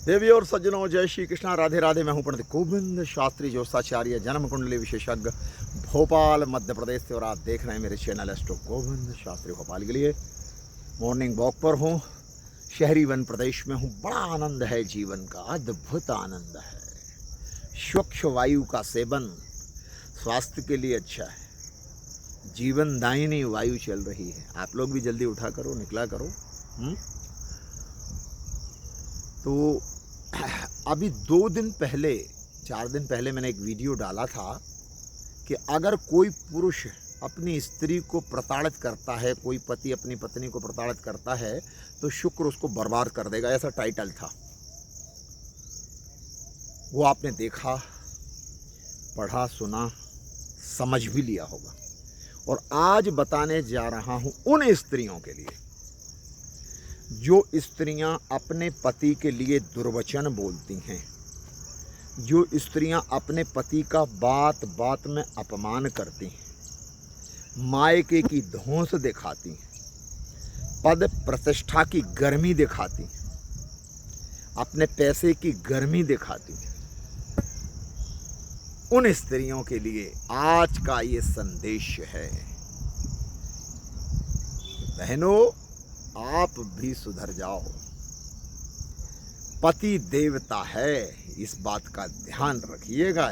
देवी और सज्जनों, जय श्री कृष्णा, राधे राधे। मैं हूं पंडित गोविंद शास्त्री ज्योतिषाचार्य, जन्म कुंडली विशेषज्ञ, भोपाल मध्य प्रदेश से। और आप देख रहे हैं मेरे चैनल एस्ट्रो गोविंद शास्त्री भोपाल के लिए। मॉर्निंग वॉक पर हूं, शहरी वन प्रदेश में हूं। बड़ा आनंद है जीवन का, अद्भुत आनंद है। स्वच्छ वायु का सेवन स्वास्थ्य के लिए अच्छा है। जीवन दायिनी वायु चल रही है। आप लोग भी जल्दी उठा करो, निकला करो। तो अभी 2 दिन पहले 4 दिन पहले मैंने एक वीडियो डाला था कि अगर कोई पुरुष अपनी स्त्री को प्रताड़ित करता है, कोई पति अपनी पत्नी को प्रताड़ित करता है, तो शुक्र उसको बर्बाद कर देगा, ऐसा टाइटल था। वो आपने देखा, पढ़ा, सुना, समझ भी लिया होगा। और आज बताने जा रहा हूं उन स्त्रियों के लिए जो स्त्रियां अपने पति के लिए दुर्वचन बोलती हैं, जो स्त्रियां अपने पति का बात बात में अपमान करती हैं, मायके की धौंस दिखाती हैं, पद प्रतिष्ठा की गर्मी दिखाती हैं, अपने पैसे की गर्मी दिखाती हैं। उन स्त्रियों के लिए आज का ये संदेश है। बहनों, आप भी सुधर जाओ। पति देवता है, इस बात का ध्यान रखिएगा।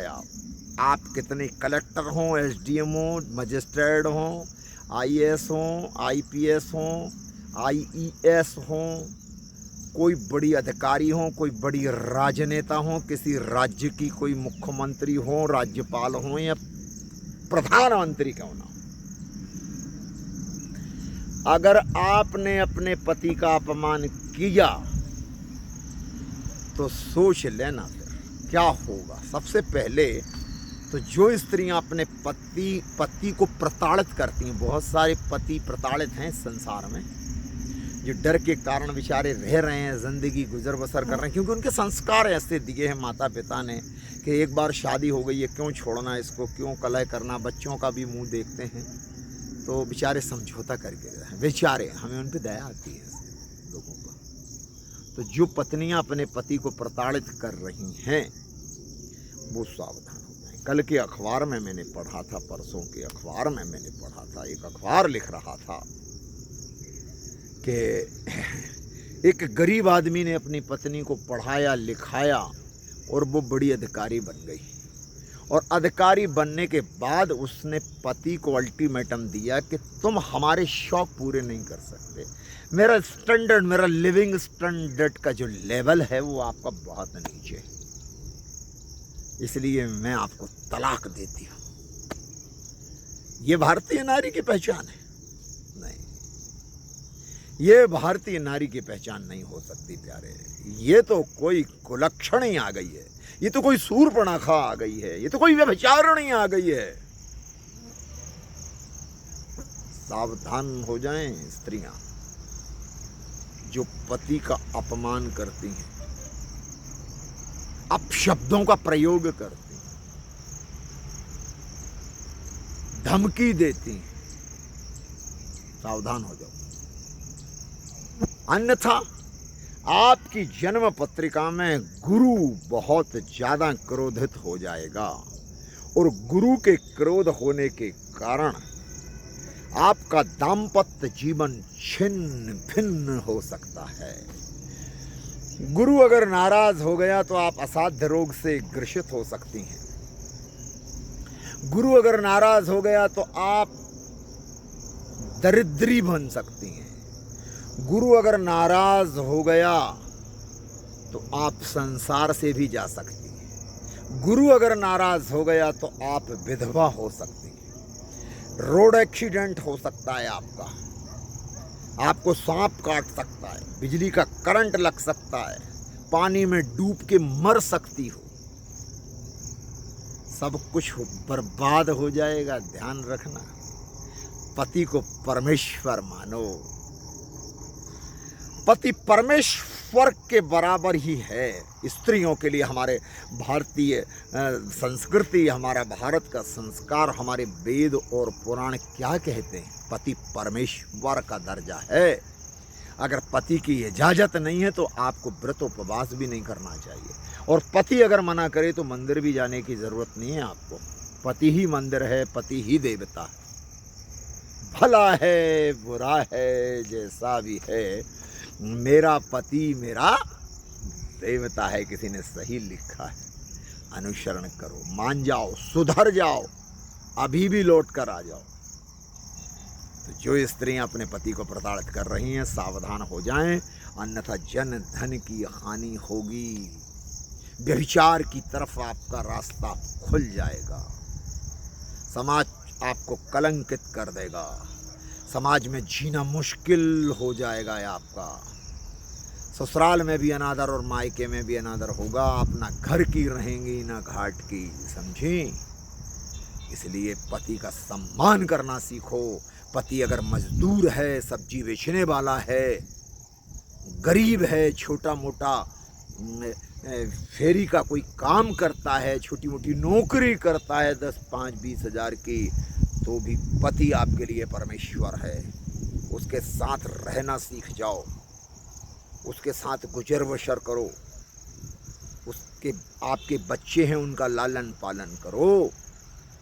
आप कितने कलेक्टर हों, एसडीएम हों, मजिस्ट्रेट हों, आईएएस हों, आईपीएस हों, आईईएस हों, कोई बड़ी अधिकारी हों, कोई बड़ी राजनेता हों, किसी राज्य की कोई मुख्यमंत्री हों, राज्यपाल हों या प्रधानमंत्री क्यों ना, अगर आपने अपने पति का अपमान किया तो सोच लेना फिर क्या होगा। सबसे पहले तो जो स्त्रियां अपने पति को प्रताड़ित करती हैं, बहुत सारे पति प्रताड़ित हैं संसार में, जो डर के कारण बेचारे रह रहे हैं, ज़िंदगी गुजर बसर कर रहे हैं, क्योंकि उनके संस्कार ऐसे दिए हैं माता पिता ने कि एक बार शादी हो गई है, क्यों छोड़ना इसको, क्यों कलह करना, बच्चों का भी मुंह देखते हैं, तो बेचारे समझौता करके रहे हैं। बेचारे, हमें उन पर दया आती है लोगों पर। तो जो पत्नियां अपने पति को प्रताड़ित कर रही हैं, वो सावधान हो जाएं। कल के अखबार में मैंने पढ़ा था, परसों के अखबार में मैंने पढ़ा था, एक अखबार लिख रहा था कि एक गरीब आदमी ने अपनी पत्नी को पढ़ाया लिखाया और वो बड़ी अधिकारी बन गई। और अधिकारी बनने के बाद उसने पति को अल्टीमेटम दिया कि तुम हमारे शौक पूरे नहीं कर सकते। मेरा स्टैंडर्ड, मेरा लिविंग स्टैंडर्ड का जो लेवल है वो आपका बहुत नीचे है, इसलिए मैं आपको तलाक देती हूँ। ये भारतीय नारी की पहचान है? नहीं, ये भारतीय नारी की पहचान नहीं हो सकती प्यारे। ये तो कोई कुलक्षण ही आ गई है, ये तो कोई सूर्पणखा आ गई है, ये तो कोई व्यभिचारिणी आ गई है। सावधान हो जाएं स्त्रियां जो पति का अपमान करती हैं, अपशब्दों का प्रयोग करती हैं, धमकी देती हैं। सावधान हो जाओ, अन्यथा आपकी जन्म पत्रिका में गुरु बहुत ज्यादा क्रोधित हो जाएगा और गुरु के क्रोध होने के कारण आपका दाम्पत्य जीवन छिन्न भिन्न हो सकता है। गुरु अगर नाराज हो गया तो आप असाध्य रोग से ग्रसित हो सकती हैं। गुरु अगर नाराज हो गया तो आप दरिद्री बन सकती हैं। गुरु अगर नाराज हो गया तो आप संसार से भी जा सकती हैं। गुरु अगर नाराज हो गया तो आप विधवा हो सकती हैं। रोड एक्सीडेंट हो सकता है आपका, आपको सांप काट सकता है, बिजली का करंट लग सकता है, पानी में डूब के मर सकती हो, सब कुछ बर्बाद हो जाएगा। ध्यान रखना, पति को परमेश्वर मानो। पति परमेश्वर के बराबर ही है स्त्रियों के लिए। हमारे भारतीय संस्कृति, हमारा भारत का संस्कार, हमारे वेद और पुराण क्या कहते हैं? पति परमेश्वर का दर्जा है। अगर पति की इजाज़त नहीं है तो आपको व्रत उपवास भी नहीं करना चाहिए। और पति अगर मना करे तो मंदिर भी जाने की ज़रूरत नहीं है आपको। पति ही मंदिर है, पति ही देवता है। भला है बुरा है जैसा भी है, मेरा पति मेरा देवता है, किसी ने सही लिखा है। अनुसरण करो, मान जाओ, सुधर जाओ, अभी भी लौट कर आ जाओ। तो जो स्त्रियां अपने पति को प्रताड़ित कर रही हैं, सावधान हो जाएं, अन्यथा जन धन की हानि होगी। व्यभिचार की तरफ आपका रास्ता खुल जाएगा। समाज आपको कलंकित कर देगा। समाज में जीना मुश्किल हो जाएगा आपका। ससुराल में भी अनादर और मायके में भी अनादर होगा। आप ना घर की रहेंगी ना घाट की, समझी। इसलिए पति का सम्मान करना सीखो। पति अगर मजदूर है, सब्जी बेचने वाला है, गरीब है, छोटा मोटा फेरी का कोई काम करता है, छोटी मोटी नौकरी करता है 10, 5, 20 हज़ार की, तो भी पति आपके लिए परमेश्वर है। उसके साथ रहना सीख जाओ, उसके साथ गुजर बसर करो। उसके आपके बच्चे हैं, उनका लालन पालन करो।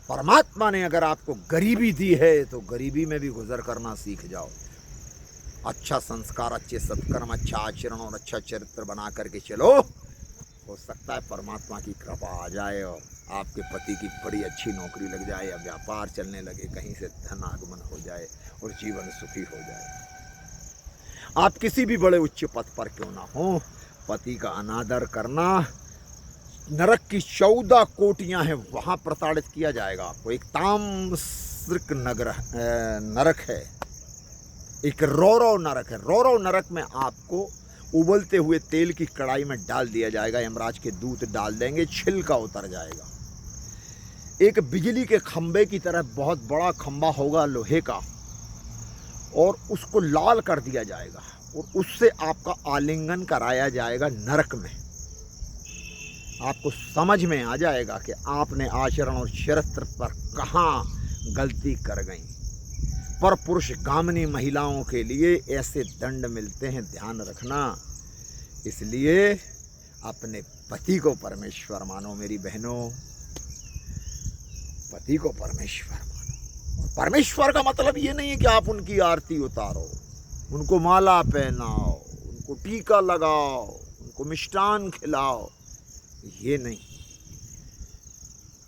परमात्मा ने अगर आपको गरीबी दी है तो गरीबी में भी गुजर करना सीख जाओ। अच्छा संस्कार, अच्छे सत्कर्म, अच्छा आचरण और अच्छा चरित्र बना करके चलो। हो सकता है परमात्मा की कृपा आ जाए और आपके पति की बड़ी अच्छी नौकरी लग जाए या व्यापार चलने लगे, कहीं से धन आगमन हो जाए और जीवन सुखी हो जाए। आप किसी भी बड़े उच्च पद पर क्यों ना हो, पति का अनादर करना, नरक की 14 कोटियां हैं, वहां प्रताड़ित किया जाएगा आपको। एक तामसिक नरक है, एक रौरव नरक है। रौरव नरक में आपको उबलते हुए तेल की कढ़ाई में डाल दिया जाएगा। यमराज के दूत डाल देंगे, छिलका उतर जाएगा। एक बिजली के खंबे की तरह बहुत बड़ा खंबा होगा लोहे का, और उसको लाल कर दिया जाएगा और उससे आपका आलिंगन कराया जाएगा नरक में। आपको समझ में आ जाएगा कि आपने आचरण और चरित्र पर कहाँ गलती कर गई। पर पुरुष कामनी महिलाओं के लिए ऐसे दंड मिलते हैं, ध्यान रखना। इसलिए अपने पति को परमेश्वर मानो मेरी बहनों, पति को परमेश्वर मानो। परमेश्वर का मतलब ये नहीं है कि आप उनकी आरती उतारो, उनको माला पहनाओ, उनको टीका लगाओ, उनको मिष्टान खिलाओ, ये नहीं।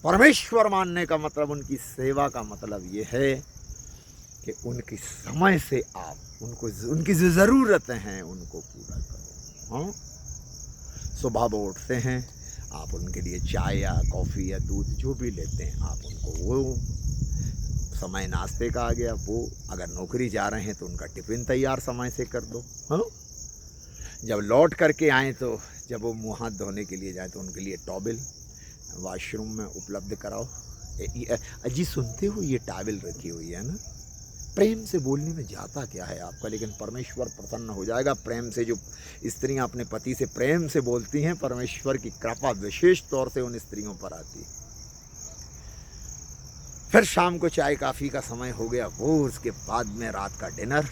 परमेश्वर मानने का मतलब, उनकी सेवा का मतलब ये है कि उनकी समय से आप उनको, उनकी जो ज़रूरतें हैं उनको पूरा करो। हाँ, सुबह वो उठते हैं, आप उनके लिए चाय या कॉफ़ी या दूध जो भी लेते हैं, आप उनको वो समय नाश्ते का आ गया वो, अगर नौकरी जा रहे हैं तो उनका टिफ़िन तैयार समय से कर दो। हाँ, जब लौट करके आएँ तो जब वो मुँह हाथ धोने के लिए जाए तो उनके लिए टॉवल वॉशरूम में उपलब्ध कराओ। जी सुनते हो, ये टॉवल रखी हुई है ना। प्रेम से बोलने में जाता क्या है आपका, लेकिन परमेश्वर प्रसन्न हो जाएगा। प्रेम से जो स्त्रियां अपने पति से प्रेम से बोलती हैं, परमेश्वर की कृपा विशेष तौर से उन स्त्रियों पर आती है। फिर शाम को चाय काफ़ी का समय हो गया, वो उसके बाद में रात का डिनर,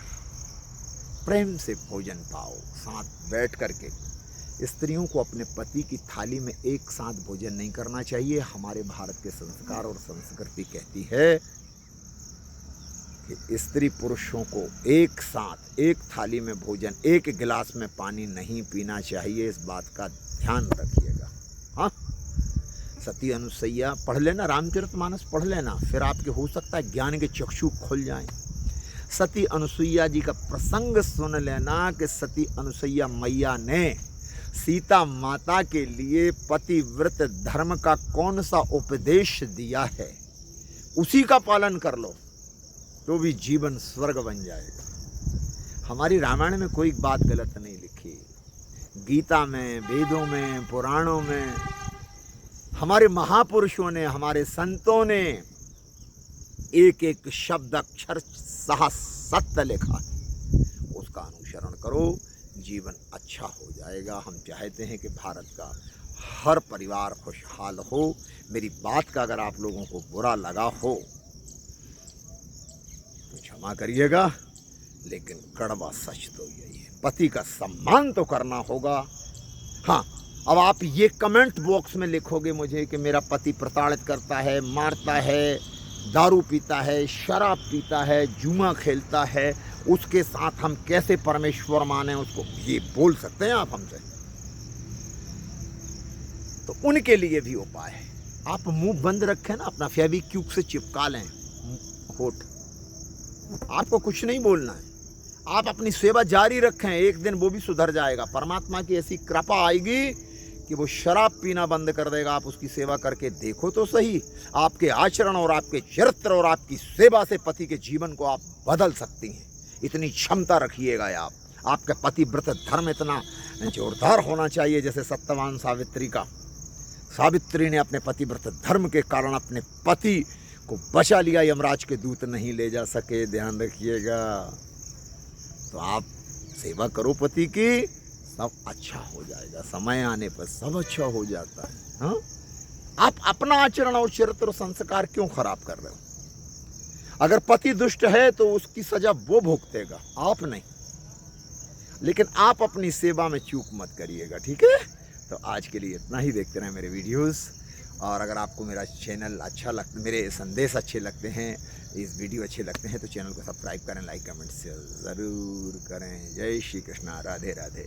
प्रेम से भोजन पाओ साथ बैठ करके। स्त्रियों को अपने पति की थाली में एक साथ भोजन नहीं करना चाहिए। हमारे भारत के संस्कार और संस्कृति कहती है कि स्त्री पुरुषों को एक साथ एक थाली में भोजन, एक गिलास में पानी नहीं पीना चाहिए। इस बात का ध्यान रखिएगा। हाँ, सती अनुसैया पढ़ लेना, रामचरितमानस पढ़ लेना, फिर आपके हो सकता है ज्ञान के चक्षु खुल जाएं। सती अनुसैया जी का प्रसंग सुन लेना कि सती अनुसैया मैया ने सीता माता के लिए पतिव्रत धर्म का कौन सा उपदेश दिया है, उसी का पालन कर लो तो भी जीवन स्वर्ग बन जाएगा। हमारी रामायण में कोई बात गलत नहीं लिखी, गीता में, वेदों में, पुराणों में हमारे महापुरुषों ने, हमारे संतों ने एक एक शब्द अक्षर सहा सत्य लिखा है। उसका अनुसरण करो, जीवन अच्छा हो जाएगा। हम चाहते हैं कि भारत का हर परिवार खुशहाल हो। मेरी बात का अगर आप लोगों को बुरा लगा हो तो क्षमा करिएगा, लेकिन कड़वा सच तो यही है। पति का सम्मान तो करना होगा। हाँ, अब आप ये कमेंट बॉक्स में लिखोगे मुझे कि मेरा पति प्रताड़ित करता है, मारता है, दारू पीता है, शराब पीता है, जुआ खेलता है, उसके साथ हम कैसे परमेश्वर माने उसको, ये बोल सकते हैं आप हमसे। तो उनके लिए भी उपाय है। आप मुंह बंद रखें ना, अपना फेविक्विक से चिपका लें होठ, आपको कुछ नहीं बोलना है। आप अपनी सेवा जारी रखें, एक दिन वो भी सुधर जाएगा। परमात्मा की ऐसी कृपा आएगी कि वो शराब पीना बंद कर देगा। आप उसकी सेवा करके देखो तो सही। आपके आचरण और आपके चरित्र और आपकी सेवा से पति के जीवन को आप बदल सकती हैं। इतनी क्षमता रखिएगा आप। आपका पतिव्रत धर्म इतना जोरदार होना चाहिए जैसे सत्यवान सावित्री का। सावित्री ने अपने पतिव्रत धर्म के कारण अपने पति को बचा लिया, यमराज के दूत नहीं ले जा सके, ध्यान रखिएगा। तो आप सेवा करो पति की, सब अच्छा हो जाएगा। समय आने पर सब अच्छा हो जाता है। हाँ, आप अपना आचरण और चरित्र और संस्कार क्यों खराब कर रहे हो? अगर पति दुष्ट है तो उसकी सजा वो भुगतेगा, आप नहीं। लेकिन आप अपनी सेवा में चूक मत करिएगा, ठीक है? तो आज के लिए इतना ही। देखते रहें मेरे वीडियोस। और अगर आपको मेरा चैनल अच्छा लगता, मेरे संदेश अच्छे लगते हैं, इस वीडियो अच्छे लगते हैं तो चैनल को सब्सक्राइब करें, लाइक कमेंट शेयर ज़रूर करें। जय श्री कृष्णा, राधे राधे।